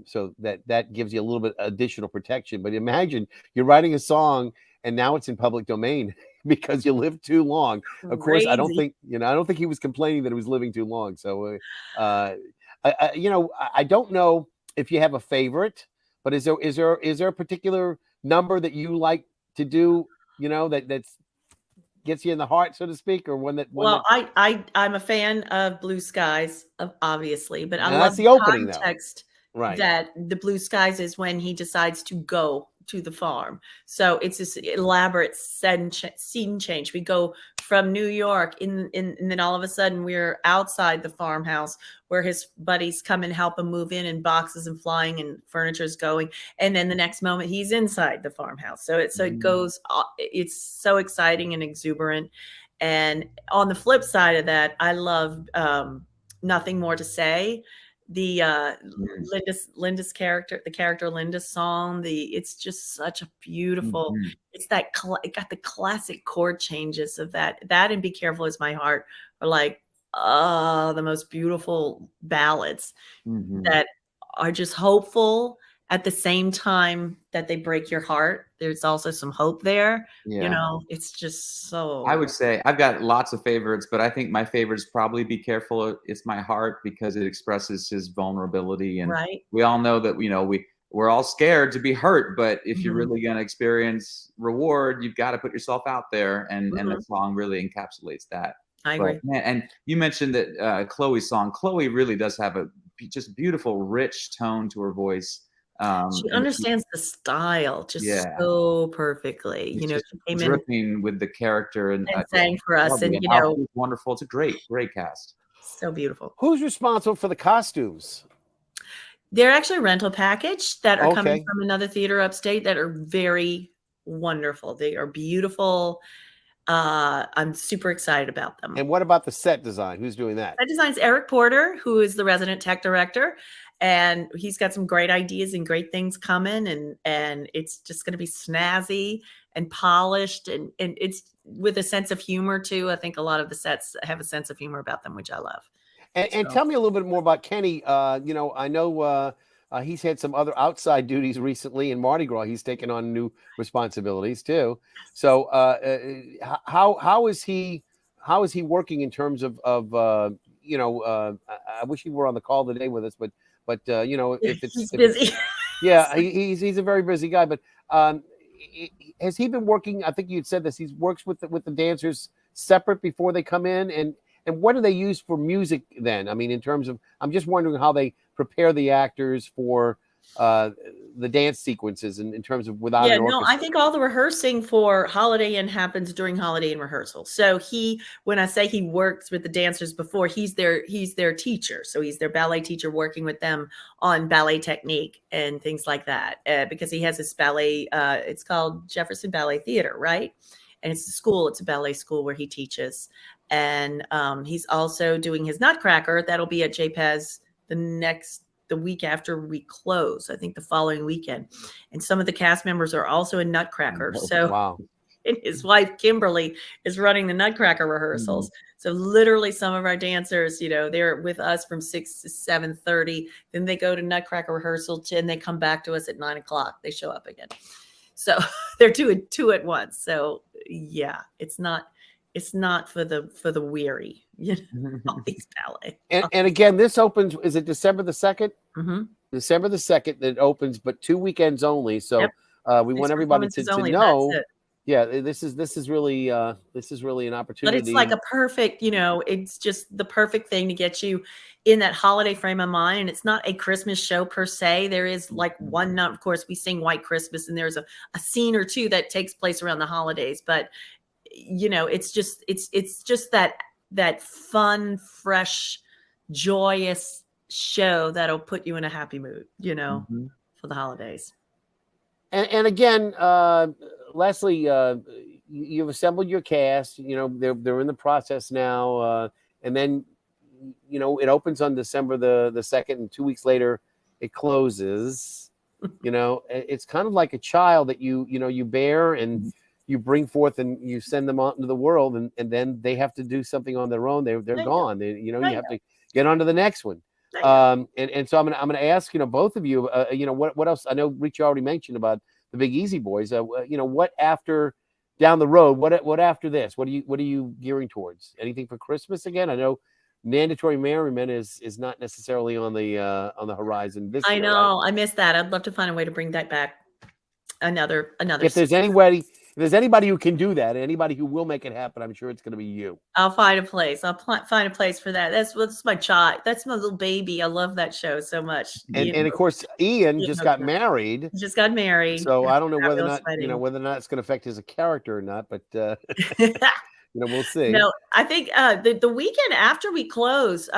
So that gives you a little bit additional protection. But imagine you're writing a song and now it's in public domain because you lived too long. Of course, I don't think he was complaining that he was living too long. So I don't know if you have a favorite, but is there a particular number that you like to do, that's gets you in the heart, so to speak, or one that? I'm a fan of Blue Skies, obviously, but I love that's the opening context though. Right. That the Blue Skies is when he decides to go to the farm. So it's this elaborate scene change. We go from New York and then all of a sudden we're outside the farmhouse where his buddies come and help him move in, and boxes and flying and furniture's going. And then the next moment he's inside the farmhouse. So it goes, it's so exciting and exuberant. And on the flip side of that, I love Nothing More to Say. The Linda's character, the character Linda's song, it's just such a beautiful, it's that it got the classic chord changes of that and Be Careful Is My Heart are like the most beautiful ballads that are just hopeful at the same time that they break your heart. There's also some hope there. It's just so. I would say I've got lots of favorites, but I think my favorites probably Be Careful It's My Heart, because it expresses his vulnerability. And we all know that, we're all scared to be hurt, but if you're really going to experience reward, you've got to put yourself out there. And the song really encapsulates that. I agree. And you mentioned that Chloe's song. Chloe really does have a just beautiful, rich tone to her voice. She understands the style just so perfectly. She came dripping with the character and sang for us, and it's wonderful. It's a great cast. So beautiful. Who's responsible for the costumes? They're actually a rental package that are coming from another theater upstate that are very wonderful. They are beautiful. I'm super excited about them. And what about the set design? Who's doing that? Set design's Eric Porter, who is the resident tech director. And he's got some great ideas and great things coming, and it's just going to be snazzy and polished, and it's with a sense of humor too. I think a lot of the sets have a sense of humor about them, which I love. And tell me a little bit more about Kenny. I know he's had some other outside duties recently in Mardi Gras. He's taken on new responsibilities too. So how is he working in terms of I wish he were on the call today with us, but if he's busy. He's a very busy guy. But has he been working? I think you'd said this. He works with the dancers separate before they come in, and what do they use for music then? I mean, in terms of, I'm just wondering how they prepare the actors for the dance sequences, and in terms of without an orchestra. I think all the rehearsing for Holiday Inn happens during Holiday Inn rehearsal. So when I say he works with the dancers before, he's their teacher. So he's their ballet teacher, working with them on ballet technique and things like that. Because he has this ballet, it's called Jefferson Ballet Theater, right? And it's a school. It's a ballet school where he teaches. And he's also doing his Nutcracker. That'll be at JPEZ the week after we close, I think the following weekend. And some of the cast members are also in Nutcracker. So and his wife, Kimberly, is running the Nutcracker rehearsals. So literally some of our dancers, they're with us from 6 to 7:30. Then they go to Nutcracker rehearsal and they come back to us at 9 o'clock. They show up again. So they're doing two at once. So yeah, it's not for the weary, all these ballet. And again, this opens, is it December the 2nd? Mm-hmm. December the 2nd that opens, but 2 weekends only. So we want everybody to know. Yeah, this is really an But opportunity. it's like a perfect, it's just the perfect thing to get you in that holiday frame of mind. And it's not a Christmas show per se. There is like one night, of course, we sing White Christmas, and there's a scene or two that takes place around the holidays. But it's just that fun, fresh, joyous show that'll put you in a happy mood, for the holidays. And again, Leslie, you've assembled your cast. They're in the process now, and then it opens on December the 2nd, and 2 weeks later it closes. It's kind of like a child that you bear and you bring forth and you send them out into the world, and then they have to do something on their own. They're gone. You have to get on to the next one. And so I'm gonna ask both of you, what else? I know Rich already mentioned about the Big Easy Boys. What after down the road? What after this? What are you gearing towards? Anything for Christmas again? I know Mandatory Merriment is not necessarily on the horizon this year. I know, right? I missed that. I'd love to find a way to bring that back. Another. If there's anybody who can do that, anybody who will make it happen, I'm sure it's going to be you. I'll find a place. I'll find a place for that. That's my child. That's my little baby. I love that show so much. And of course, Ian just got married. Just got married. So I don't know whether or not exciting. whether or not it's going to affect his character or not, but we'll see. No, I think the weekend after we close,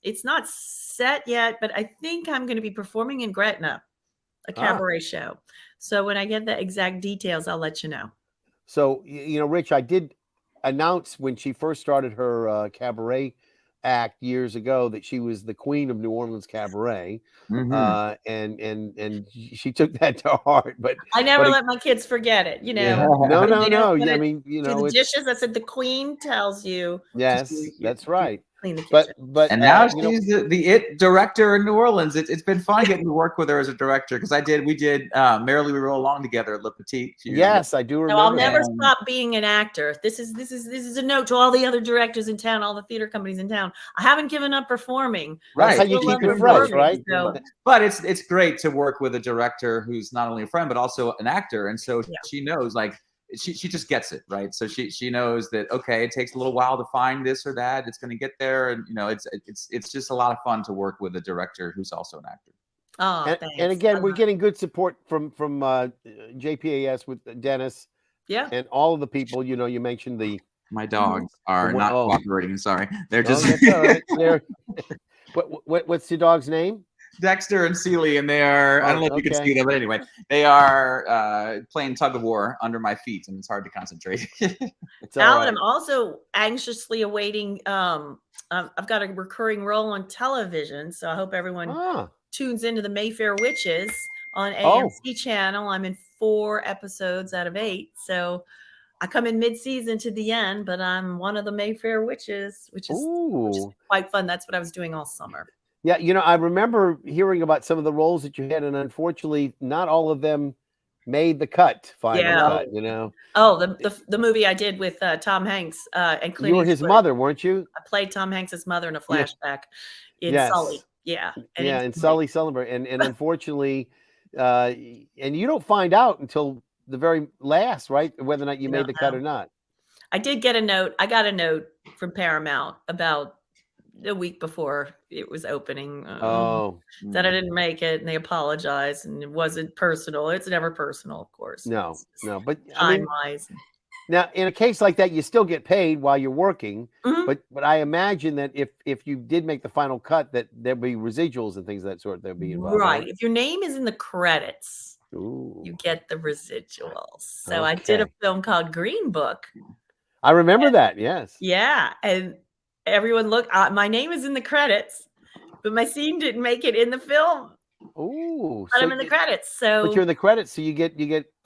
it's not set yet, but I think I'm going to be performing in Gretna, a cabaret show. So when I get the exact details, I'll let you know. So, Rich, I did announce when she first started her cabaret act years ago that she was the queen of New Orleans cabaret. And she took that to heart. But I never let my kids forget it. No. I mean, do the dishes. I said the queen tells you. Yes, that's right. Clean the kitchen. But and now she's the it director in New Orleans. It's been fun getting to work with her as a director, because we did Merrily We Roll Along together at Le Petit. Yes, I do remember. No, I'll never stop being an actor. This is a note to all the other directors in town, all the theater companies in town. I haven't given up performing. Right, that's how you keep it fresh, right? So, but it's great to work with a director who's not only a friend but also an actor, and so she knows, like, she just gets it, right? So she knows that, okay, it takes a little while to find this or that. It's going to get there, and it's just a lot of fun to work with a director who's also an actor. Oh, and again, we're getting good support from JPAS with Dennis. Yeah, and all of the people. You mentioned my dogs are not cooperating. Sorry, they're just. That's all right. They're, what's your dog's name? Dexter and Seely, and they are, I don't know if you can see them, but anyway, they are playing tug of war under my feet, and it's hard to concentrate. Alan, I'm also anxiously awaiting, I've got a recurring role on television, so I hope everyone tunes into the Mayfair Witches on AMC channel. I'm in 4 episodes out of 8, so I come in mid-season to the end, but I'm one of the Mayfair Witches, which is quite fun. That's what I was doing all summer. Yeah, I remember hearing about some of the roles that you had, and unfortunately, not all of them made the cut. Cut. Oh, the movie I did with Tom Hanks and Clint You were his mother, weren't you? I played Tom Hanks's mother in a flashback in Sully. Yeah. And Sully Sullenberg, and unfortunately, and you don't find out until the very last, right? Whether or not you made the cut or not. I did get a note. I got a note from Paramount about a week before it was opening that I didn't make it, and they apologized, and it wasn't personal. It's never personal, of course. No, but time-wise. Now, in a case like that, you still get paid while you're working, but I imagine that if you did make the final cut, that there'd be residuals and things of that sort that'd be involved. Right. If your name is in the credits, you get the residuals. So I did a film called Green Book. I remember that. Yes. Yeah, and everyone look, my name is in the credits, but my scene didn't make it in the film. Ooh, but I'm in the credits. So but you're in the credits, so you get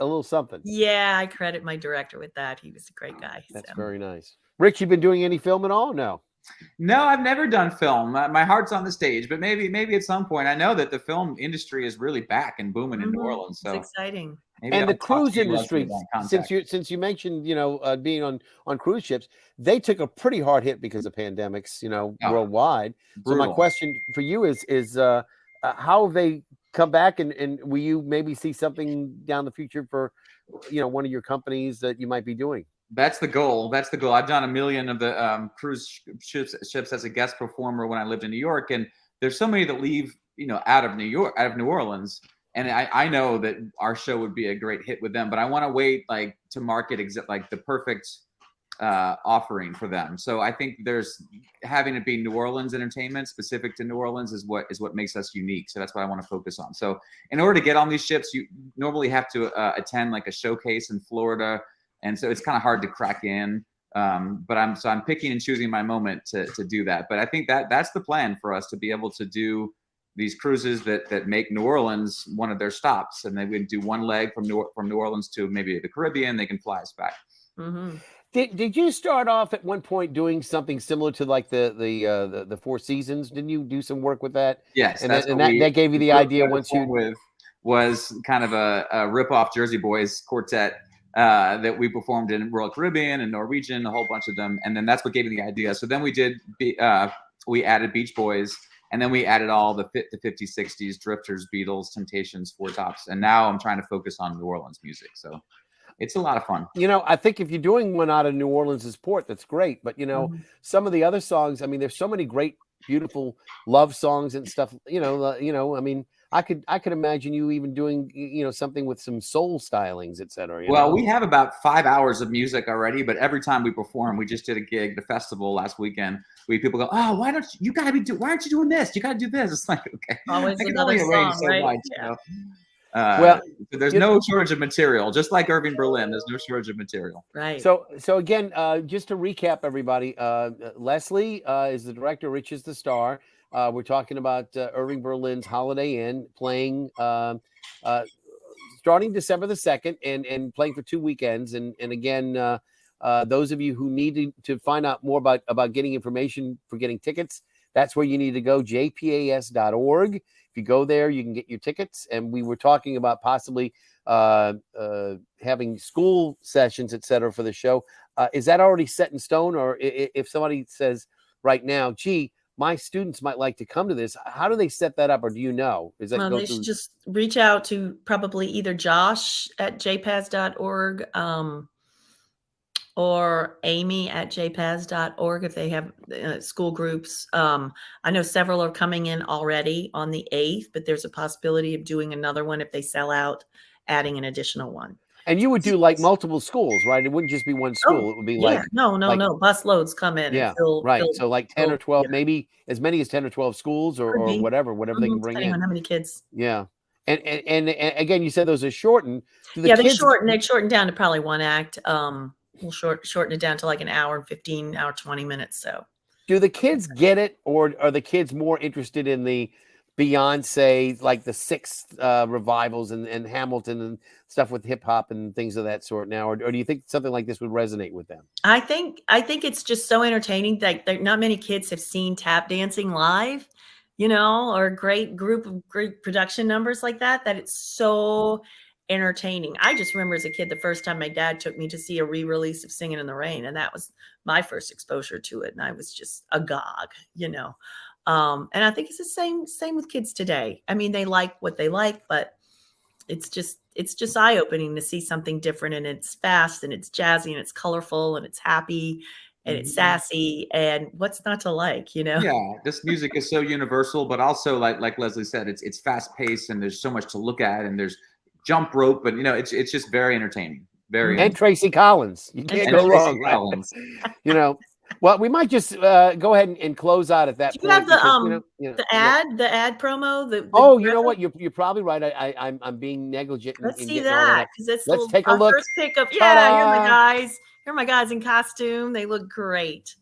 a little something. Yeah, I credit my director with that. He was a great guy. That's very nice. Rich, you been doing any film at all? No, I've never done film. My heart's on the stage, but maybe at some point. I know that the film industry is really back and booming in New Orleans. So it's exciting. And the cruise industry, since you mentioned, being on cruise ships, they took a pretty hard hit because of pandemics, worldwide. Brutal. So my question for you is how have they come back, and will you maybe see something down the future for one of your companies that you might be doing. That's the goal. That's the goal. I've done a million of the cruise ships as a guest performer when I lived in New York, and there's so many that leave, out of New Orleans, and I know that our show would be a great hit with them, but I want to wait to market the perfect offering for them. So I think there's having it be New Orleans entertainment specific to New Orleans is what makes us unique. So that's what I want to focus on. So in order to get on these ships, you normally have to attend a showcase in Florida. And so it's kind of hard to crack in, but I'm picking and choosing my moment to do that. But I think that's the plan for us, to be able to do these cruises that make New Orleans one of their stops, and they would do one leg from New Orleans to maybe the Caribbean. They can fly us back. Mm-hmm. Did you start off at one point doing something similar to the Four Seasons? Didn't you do some work with that? Yes, and that gave you the idea once you was kind of a rip-off Jersey Boys quartet. That we performed in Royal Caribbean and Norwegian, a whole bunch of them, and then that's what gave me the idea. So then we added Beach Boys, and then we added all the 50s, 60s, Drifters, Beatles, Temptations, Four Tops, and now I'm trying to focus on New Orleans music. So it's a lot of fun. I think if you're doing one out of New Orleans' port, that's great. But some of the other songs, I mean, there's so many great, beautiful love songs and stuff. I mean, I could imagine you even doing something with some soul stylings, etc. Well, we have about 5 hours of music already, but every time we perform, we just did a gig, the festival last weekend. People go, oh, why aren't you doing this? You got to do this. It's like, okay, always I can another only arrange song, so right? much. Yeah. Well, there's no shortage of material, just like Irving Berlin. There's no shortage of material. Right. So again, just to recap, everybody, Leslie is the director. Rich is the star. We're talking about Irving Berlin's Holiday Inn, playing starting December the 2nd and playing for 2 weekends. And again, those of you who need to find out more about getting information for getting tickets, that's where you need to go, jpas.org. If you go there, you can get your tickets. And we were talking about possibly having school sessions, et cetera, for the show. Is that already set in stone? Or if somebody says right now, gee, my students might like to come to this, how do they set that up, or do you know? Is that They should just reach out to probably either Josh at jpaz.org or Amy at jpaz.org if they have school groups. I know several are coming in already on the 8th, but there's a possibility of doing another one if they sell out, adding an additional one. And you would do multiple schools, right? It wouldn't just be one school. It would be no. Bus loads come in. Yeah, and right. So 10 or 12, maybe as many as 10 or 12 schools, or whatever they can bring depending in. on how many kids. Yeah, and again, you said those are shortened. They shorten down to probably one act. We'll shorten it down to like an hour and 15, hour 20 minutes. So, do the kids get it, or are the kids more interested in the Beyonce, like the Sixth revivals and Hamilton and stuff with hip hop and things of that sort now, or do you think something like this would resonate with them? I think it's just so entertaining that not many kids have seen tap dancing live, or a great group of great production numbers like that it's so entertaining. I just remember as a kid, the first time my dad took me to see a re-release of Singing in the Rain, and that was my first exposure to it, and I was just agog, and I think it's the same with kids today. I mean, they like what they like, but it's just eye-opening to see something different, and it's fast and it's jazzy and it's colorful and it's happy and it's sassy, and what's not to like, Yeah, this music is so universal, but also like Leslie said, it's fast-paced and there's so much to look at, and there's jump rope, but it's just very entertaining. And Tracy Collins, you can't go wrong. Collins. Well, we might just go ahead and close out at that Do point. you have the ad promo? You know what? You're probably right. I'm being negligent. Let's see that, because let's take a look. First pickup. Yeah, here are the guys. Here are my guys in costume. They look great.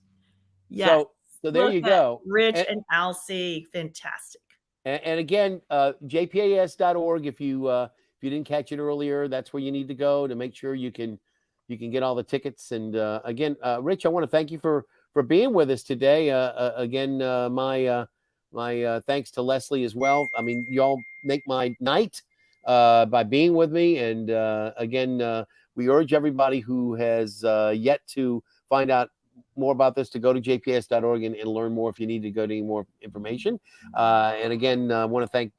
Yeah. So there you go. Rich and Alcy, fantastic. And again, jpas.org. If you didn't catch it earlier, that's where you need to go to make sure you can get all the tickets. And again, Rich, I want to thank you for being with us today. Again, my thanks to Leslie as well. I mean, y'all make my night by being with me. And again, we urge everybody who has yet to find out more about this to go to jps.org and learn more if you need to go to any more information. And again, I want to thank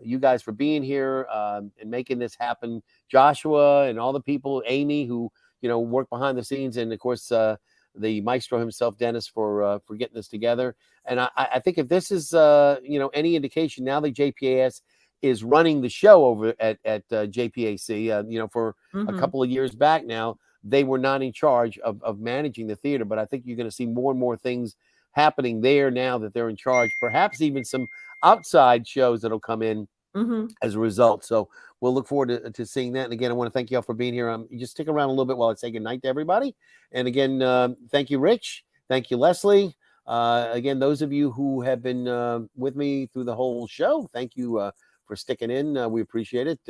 you guys for being here and making this happen. Joshua and all the people, Amy, who work behind the scenes, and of course the maestro himself, Dennis, for getting this together. And I think if this is any indication, now that JPAS is running the show over at JPAC, for a couple of years back now, they were not in charge of managing the theater. But I think you're going to see more and more things happening there now that they're in charge. Perhaps even some outside shows that'll come in as a result. So we'll look forward to seeing that. And again, I want to thank you all for being here. You just stick around a little bit while I say goodnight to everybody. And again, thank you, Rich. Thank you, Leslie. Again, those of you who have been with me through the whole show, thank you for sticking in. We appreciate it.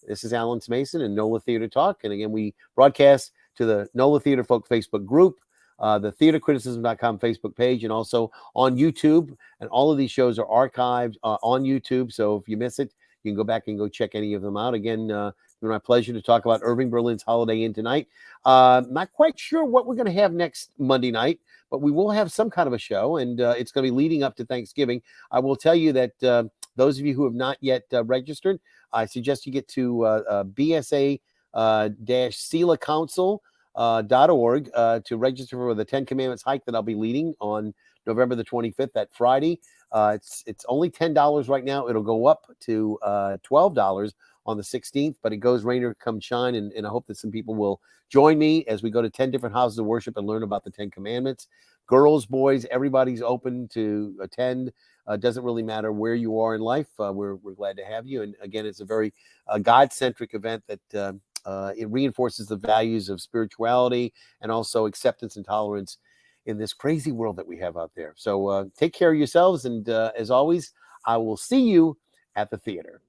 This is Alan Smason and NOLA Theatre Talk. And again, we broadcast to the NOLA Theatre Folk Facebook group, the theatercriticism.com Facebook page, and also on YouTube. And all of these shows are archived on YouTube. So if you miss it, you can go back and go check any of them out. Again, it's been my pleasure to talk about Irving Berlin's Holiday Inn tonight. Not quite sure what we're going to have next Monday night, but we will have some kind of a show, and it's going to be leading up to Thanksgiving. I will tell you that those of you who have not yet registered, I suggest you get to bsa-selacouncil.org to register for the 10 Commandments hike that I'll be leading on November the 25th, that Friday. It's only $10 right now. It'll go up to $12 on the 16th, but it goes rain or come shine. And I hope that some people will join me as we go to 10 different houses of worship and learn about the 10 Commandments. Girls, boys, everybody's open to attend. Doesn't really matter where you are in life. We're glad to have you. And again, it's a very God-centric event that it reinforces the values of spirituality and also acceptance and tolerance in this crazy world that we have out there. So take care of yourselves. And as always, I will see you at the theater.